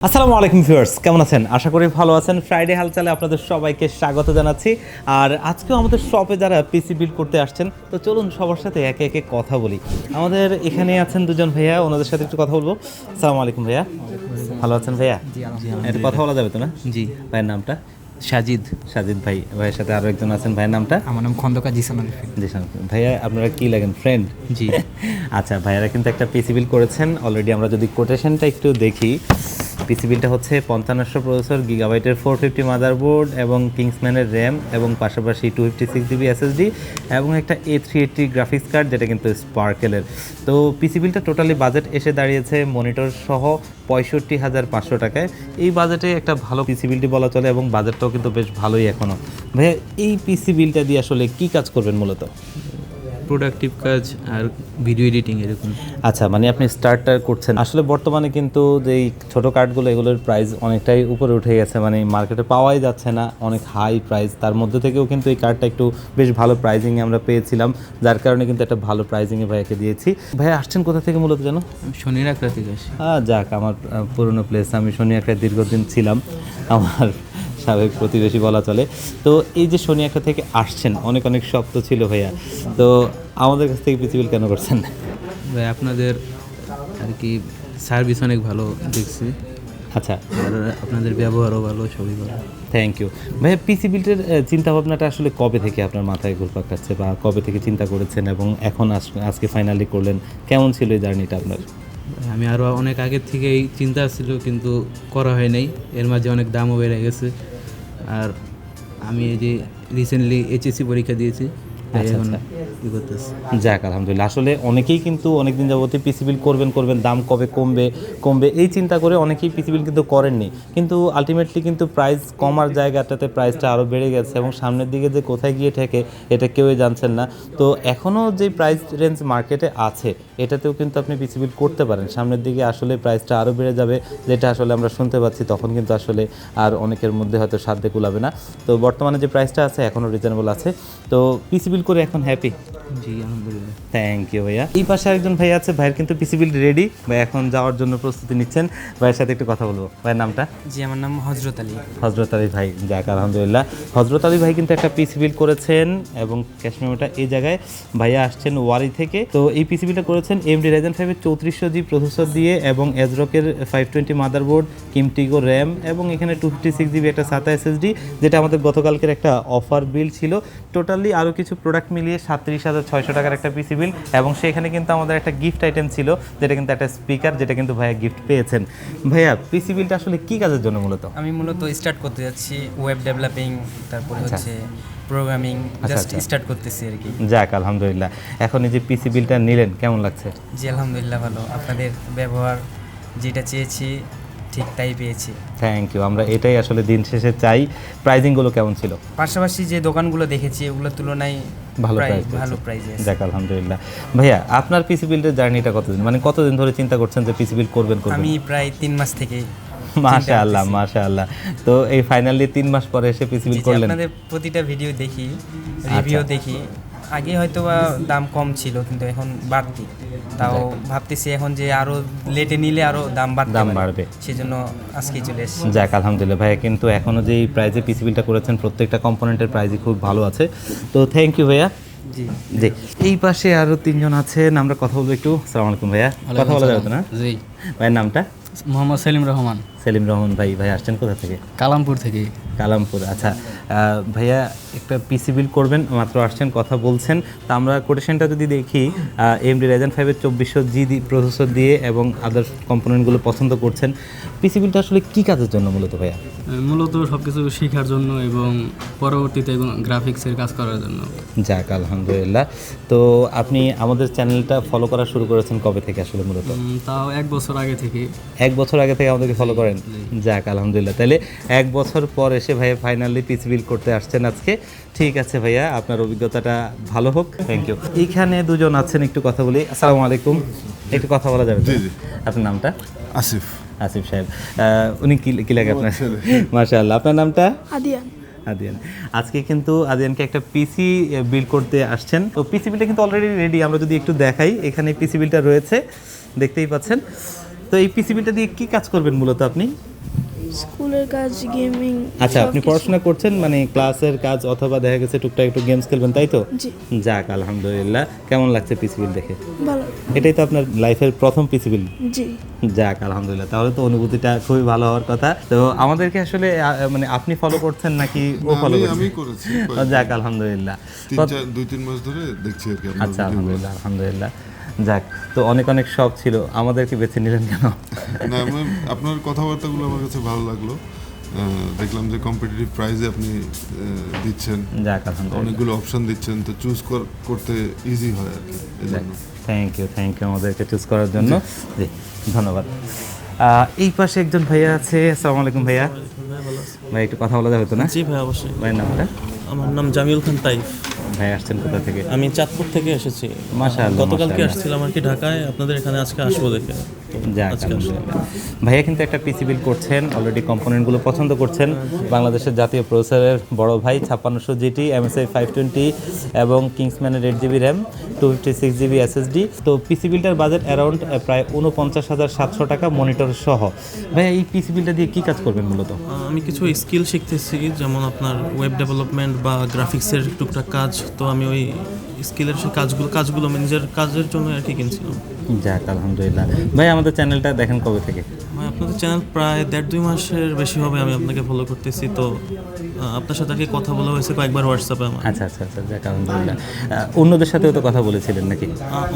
আসসালামু আলাইকুম ভিউয়ার্স, কেমন আছেন? আশা করি ভালো আছেন। ফ্রাইডে হালচালে আপনাদের সবাইকে স্বাগত জানাচ্ছি। আর আজকেও আমাদের শপে যারা পিসি বিল্ড করতে আসছেন, তো চলুন সবার সাথে একে একে কথা বলি। আমাদের এখানে আছেন দুজন ভাইয়া, ওনাদের সাথে একটু কথা বলবো। আসসালামু আলাইকুম ভাইয়া, ভালো আছেন ভাইয়া? একটু কথা বলা যাবে তো না? জি। ভাইয়ের নামটা? সাজিদ। সাজিদ ভাই। ভাইয়ের সাথে আরও একজন আছেন, ভাইয়ের নামটা? আমার নাম খন্দকার জিসান। জিসান ভাইয়া, আপনারা কি লাগেন, ফ্রেন্ড? জি। আচ্ছা, ভাইয়ারা কিন্তু একটা পিসি বিল্ড করেছেন অলরেডি। আমরা যদি কোটেশনটা একটু দেখি, পিসি বিলটা হচ্ছে 5500 প্রসেসর, গিগাবাইটের 450 মাদারবোর্ড এবং কিংসম্যানের র্যাম এবং পাশাপাশি 256 জিবি এসএসডি এবং একটা A380 গ্রাফিক্স কার্ড, যেটা কিন্তু স্পার্কেলের। তো পিসি বিলটা টোটালি বাজেট এসে দাঁড়িয়েছে মনিটর সহ 65,500 টাকায়। এই বাজেটে একটা ভালো পিসি বিলটি বলা চলে এবং বাজেটটাও কিন্তু বেশ ভালোই এখনও। ভাইয়া, এই পিসি বিলটা দিয়ে আসলে কী কাজ করবেন মূলত? প্রোডাক্টিভ কাজ আর ভিডিও এডিটিং এরকম। আচ্ছা, মানে আপনি স্টার্টার করছেন। আসলে বর্তমানে কিন্তু যেই ছোটো কার্ডগুলো, এগুলোর প্রাইস অনেকটাই উপরে উঠে গেছে, মানে মার্কেটে পাওয়াই যাচ্ছে না, অনেক হাই প্রাইস। তার মধ্যে থেকেও কিন্তু এই কার্ডটা একটু বেশ ভালো প্রাইজিংয়ে আমরা পেয়েছিলাম, যার কারণে কিন্তু একটা ভালো প্রাইজিংয়ে ভাইয়াকে দিয়েছি। ভাইয়া আসছেন কোথা থেকে মূলত জানো? শনির আকড়া থেকে আসি। যাক, আমার পুরনো প্লেস। আমি শনি একটা দীর্ঘদিন ছিলাম, আমার সাবেক প্রতিবেশী বলা চলে। তো এই যে শনি একটা থেকে আসছেন, অনেক অনেক শক্ত ছিল ভাইয়া, তো আমাদের কাছ থেকে পিসি বিল কেন করছেন? ভাই আপনাদের আর কি সার্ভিস অনেক ভালো দেখছি, আচ্ছা, আর আপনাদের ব্যবহারও ভালো, সবই ভালো। থ্যাংক ইউ ভাইয়া। পিসি বিল্ডের চিন্তাভাবনাটা আসলে কবে থেকে আপনার মাথায় ঘুরপাক খাচ্ছে, বা কবে থেকে চিন্তা করেছেন এবং এখন আজকে ফাইনালি করলেন? কেমন ছিল এই জার্নিটা আপনার? আমি আরও অনেক আগের থেকেই চিন্তা ছিল, কিন্তু করা হয় নাই। এর মাঝে অনেক দামও বেড়ে গেছে। আর আমি এই যে রিসেন্টলি এইচএসসি পরীক্ষা দিয়েছি, তাই আচ্ছা, এখন আচ্ছা। ই করতেছি। যাক, আলহামদুলিল্লাহ। আসলে অনেকেই কিন্তু অনেকদিন যাবতীয় পিসি বিল করবেন, দাম কবে কমবে এই চিন্তা করে অনেকেই পিসি বিল কিন্তু করেননি, কিন্তু আলটিমেটলি কিন্তু প্রাইস কমার জায়গাটাতে প্রাইসটা আরও বেড়ে গেছে এবং সামনের দিকে যে কোথায় গিয়ে ঠেকে এটা কেউই জানছেন না। তো এখনও যে প্রাইস রেঞ্জ মার্কেটে আছে, এটাতেও কিন্তু আপনি পিসি বিল করতে পারেন। সামনের দিকে আসলে প্রাইসটা আরও বেড়ে যাবে, যেটা আসলে আমরা শুনতে পাচ্ছি, তখন কিন্তু আসলে আর অনেকের মধ্যে হয়তো সাধ্যে কুলাবে না। তো বর্তমানে যে প্রাইসটা আছে এখনও রিজনেবল আছে। তো পিসি বিল করে এখন হ্যাপি? জি, আলহামদুলিল্লাহ। থ্যাংক ইউ ভাইয়া। এই পাশে আরেকজন ভাই আছে, ভাইয়ের কিন্তু পিসি বিল রেডি, ভাই এখন যাওয়ার জন্য প্রস্তুতি নিচ্ছেন। ভাইয়ের সাথে একটু কথা বলবো। ভাইয়ের নামটা? জি, আমার নাম হজরত আলী। হজরত আলী ভাই, যাক আলহামদুলিল্লাহ। হজরত আলী ভাই কিন্তু একটা পিসি বিল করেছেন এবং ক্যাশ মেমোটা এই জায়গায়। ভাইয়া আসছেন ওয়ারি থেকে। তো এই পিসি বিলটা করেছেন AMD Ryzen 5 3400G প্রসেসর দিয়ে এবং এজরকের 520 মাদারবোর্ড, কিমটিগো র্যাম এবং এখানে 256 জিবি একটা SATA SSD, যেটা আমাদের গতকালকের একটা অফার বিল ছিল। টোটালি আরও কিছু প্রোডাক্ট মিলিয়ে 37,600 টাকার একটা পিসি বিল, এবং সেখানে কিন্তু আমাদের একটা গিফট আইটেম ছিল, যেটা কিন্তু একটা স্পিকার, যেটা কিন্তু ভাইয়া গিফট পেয়েছেন। ভাইয়া, পিসি বিলটা আসলে কী কাজের জন্য মূলত? আমি মূলত স্টার্ট করতে যাচ্ছি ওয়েব ডেভেলপিং, তারপরে আচ্ছা। হচ্ছে প্রোগ্রামিং, জাস্ট আচ্ছা। স্টার্ট করতেছি আর কি। যাক আলহামদুলিল্লাহ। এখন এই যে পিসি বিলটা নিলেন, কেমন লাগছে? জি, আলহামদুলিল্লাহ ভালো। আপনাদের ব্যবহার যেটা চেয়েছি ঠিক তাই পেয়েছি। Thank you. আমরা এটাই আসলে দিন শেষে চাই। প্রাইজিংগুলো কেমন ছিল? পাশাপাশি যে দোকানগুলো দেখেছি ওগুলোর তুলনায় ভালো ভালো প্রাইস। প্রাইজে। যাক আলহামদুলিল্লাহ। ভাইয়া, আপনার পিসি বিল্ডের জার্নিটা কতদিন, মানে কতদিন ধরে চিন্তা করছেন যে পিসি বিল্ড করবেন? আমি প্রায় 3 মাস থেকে। মাশাআল্লাহ, মাশাআল্লাহ। তো এই ফাইনালি 3 মাস পরে এসে পিসি বিল্ড করলেন? আপনাদের প্রতিটা ভিডিও দেখি, রিভিউ দেখি। আগে হয়তো বা দাম কম ছিল, কিন্তু এখন বাড়তি। তাও ভাবতেছি এখন যে আরো লেটে নিলে আরো দাম বাড়বে, সেজন্য আজকেই চলে এসেছি। যাক আলহামদুলিল্লাহ। ভাইয়া কিন্তু এখনও যে এই প্রাইজে পিসি বিলটা করেছেন, প্রত্যেকটা কম্পোনেন্টের প্রাইসই খুব ভালো আছে। তো থ্যাংক ইউ ভাইয়া। জি জি। এই পাশে আরও 3 জন আছেন, আমরা কথা বলবো একটু। আসসালামু আলাইকুম ভাইয়া। কথা বলা যাবে তো না? জি। ভাইয়ের নামটা? মোহাম্মদ সেলিম রহমান। সেলিম রহমান ভাই। ভাই আসছেন কোথা থেকে? কালামপুর থেকে। কালামপুর, আচ্ছা। ভাইয়া একটা পিসি বিল করবেন, মাত্র আসছেন, কথা বলছেন। তা আমরা কোটেশনটা যদি দেখি, AMD Ryzen 5 2400G প্রসেসর দিয়ে এবং আদার্স কম্পোনেন্টগুলো পছন্দ করছেন। পিসি বিলটা আসলে কী কাজের জন্য মূলত ভাইয়া? মূলত সব কিছু শেখার জন্য এবং পরবর্তীতে গ্রাফিক্সের কাজ করার জন্য। যাক আলহামদুলিল্লাহ। তো আপনি আমাদের চ্যানেলটা ফলো করা শুরু করেছেন কবে থেকে আসলে মূলত? তাও 1 বছর আগে থেকে। 1 বছর আগে থেকে আমাদেরকে ফলো করেন? যাক আলহামদুলিল্লাহ। তাহলে 1 বছর পর এসে ভাইয়া ফাইনালি পিসি বিল করতে আসছেন আজকে। ঠিক আছে ভাইয়া, আপনার অভিজ্ঞতাটা ভালো হোক। Thank you. এইখানে দুজন আছেন, একটু কথা বলি। আসসালামু আলাইকুম। একটু কথা বলা যাবে? জি জি। আপনার নামটা? আসিফ। আসিফ সাহেব। উনি কি লাগে আপনার? মাশাআল্লাহ। আপনার নামটা? আদিয়ান। আদিয়ান। আজকে কিন্তু আদিয়ানকে একটা পিসি বিল করতে আসছেন। তো পিসি বিলটা কিন্তু অলরেডি রেডি। আমরা যদি একটু দেখাই, এখানে পিসি বিলটা রয়েছে, দেখতেই পাচ্ছেন। তো এই পিসি বিলটা দিয়ে কী কাজ করবেন মূলত আপনি? স্কুলের কাজ, গেমিং। আচ্ছা, আপনি পড়াশোনা করছেন মানে ক্লাসের কাজ অথবা দেখা গেছে টুকটাক একটু গেমস খেলবেন, তাই তো? জি, যাক আলহামদুলিল্লাহ। কেমন লাগছে পিসি বিল দেখে? ভালো। এটাই তো আপনার লাইফের প্রথম পিসি বিল? জি, যাক আলহামদুলিল্লাহ, তাহলে তো অনুভূতিটা খুবই ভালো হওয়ার কথা। তো আমাদেরকে আসলে মানে আপনি ফলো করছেন নাকি ও ফলো করছেন? আমি করেছি যাক আলহামদুলিল্লাহ। 2-3 মাস ধরে দেখছি আর কি আপনার আচ্ছা, ভিডিওগুলো। আলহামদুলিল্লাহ আলহামদুলিল্লাহ। যাক, তো অনেক অনেক শখ ছিল, আমাদেরকে বেছে নিলেন কেন? না আপনার কথাবার্তাগুলো আমার কাছে ভালো লাগলো। দেখলাম যে কম্পিটিটিভ প্রাইজে আপনি দিচ্ছেন, যাক আলহামদুলিল্লাহ। অনেকগুলো অপশন দিচ্ছেন, তো চুজ করতে ইজি হয় আর কি, এজন্য। থ্যাংক ইউ আমাদেরকে চুজ করার জন্য। জি, ধন্যবাদ। এই পাশে একজন ভাইয়া আছে। আসসালামু আলাইকুম ভাইয়া। ভাই একটু কথা বলা যাবে তো না? জি ভাই, অবশ্যই। ভাইয়ের নামটা? আমার নাম জামিউল খান তাইফ। ভাই আসছেন কোথা থেকে? আমি চাঁদপুর থেকে এসেছি। মাশাআল্লাহ, গতকালকে মাশাআল্লাহ। আসছিলাম আর কি ঢাকায়, আপনাদের এখানে আজকে আসবো দেখে। তো যাক আজকে আসলাম। আলহামদুলিল্লাহ। ভাইয়া কিন্তু একটা পিসি বিল করছেন, অলরেডি কম্পোনেন্টগুলো পছন্দ করছেন। বাংলাদেশের জাতীয় প্রসেসরের বড় ভাই 5600 জিটি, MSI 520 এবং কিংসম্যানের 8GB র্যাম, 256GB SSD। তো পিসি বিলটার বাজেট অ্যারাউন্ড প্রায় 49,700 টাকা মনিটর সহ। ভাইয়া এই পিসি বিলটা দিয়ে কী কাজ করবেন মূলত? আমি কিছু স্কিল শিখতেছি, যেমন আপনার ওয়েব ডেভেলপমেন্ট বা গ্রাফিক্সের টুকটাক কাজ। তো আমি ওই স্কিলের সেই কাজগুলো আমি নিজের কাজের জন্য আর কি কিনছিলাম। যাক আলহামদুলিল্লাহ। ভাই আমাদের চ্যানেলটা দেখেন কবে থেকে? ভাই আপনাদের চ্যানেল প্রায় 1.5-2 মাসের বেশি হবে আমি আপনাকে ফলো করতেছি। তো আপনার সাথে আর কি কথা বলা হয়েছে কয়েকবার হোয়াটসঅ্যাপে আমার। আচ্ছা, যাক আলহামদুলিল্লাহ। অন্যদের সাথেও তো কথা বলেছিলেন নাকি?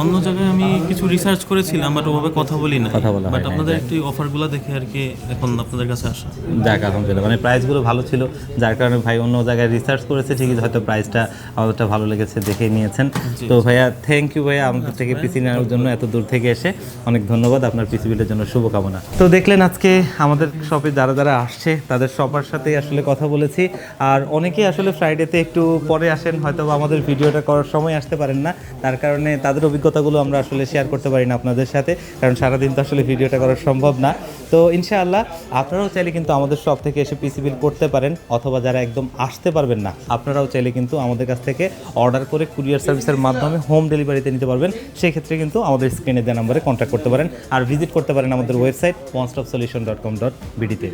অন্য জায়গায় আমি কিছু রিসার্চ করেছিলাম, বাট ওভাবে কথা বলি না। কথা বলা হয় বাট নাই, আপনাদের যাক। একটি অফারগুলো দেখে আর কি এখন আপনাদের কাছে আসা। যাক আলহামদুলিল্লাহ, মানে প্রাইসগুলো ভালো ছিল, যার কারণে ভাই অন্য জায়গায় রিসার্চ করেছে ঠিকই, হয়তো প্রাইসটা আমাদেরটা ভালো লেগেছে দেখে নিয়েছেন। তো ভাইয়া থ্যাংক ইউ ভাইয়া, আমাদের থেকে পিসি নেওয়ার জন্য এত দূর থেকে এসে অনেক ধন্যবাদ। আপনার পিসি বিলের জন্য শুভকামনা। তো দেখলেন আজকে আমাদের শপে যারা আসছে তাদের সবার সাথেই আসলে কথা বলেছি। আর অনেকেই আসলে ফ্রাইডেতে একটু পরে আসেন, হয়তো বা আমাদের ভিডিওটা করার সময় আসতে পারেন না, তার কারণে তাদের অভিজ্ঞতাগুলো আমরা আসলে শেয়ার করতে পারি না আপনাদের সাথে, কারণ সারাদিন তো আসলে ভিডিওটা করা সম্ভব না। তো ইনশাআল্লাহ আপনারাও চাইলে কিন্তু আমাদের শপ থেকে এসে পিসি বিল করতে পারেন, অথবা যারা একদম আসতে পারবেন না আপনারাও চাইলে কিন্তু আমাদের কাছ থেকে অর্ডার করে কুরিয়ার সার্ভিসের মাধ্যমে হোম ডেলিভারিতে নিতে পারবেন। সেই ক্ষেত্রে কিন্তু আমাদের স্ক্রিনে দেওয়া নাম্বারে কন্ট্যাক্ট করতে পারেন, আর ভিজিট করতে পারেন আমাদের ওয়েবসাইট onestopsolution.com.bd তে।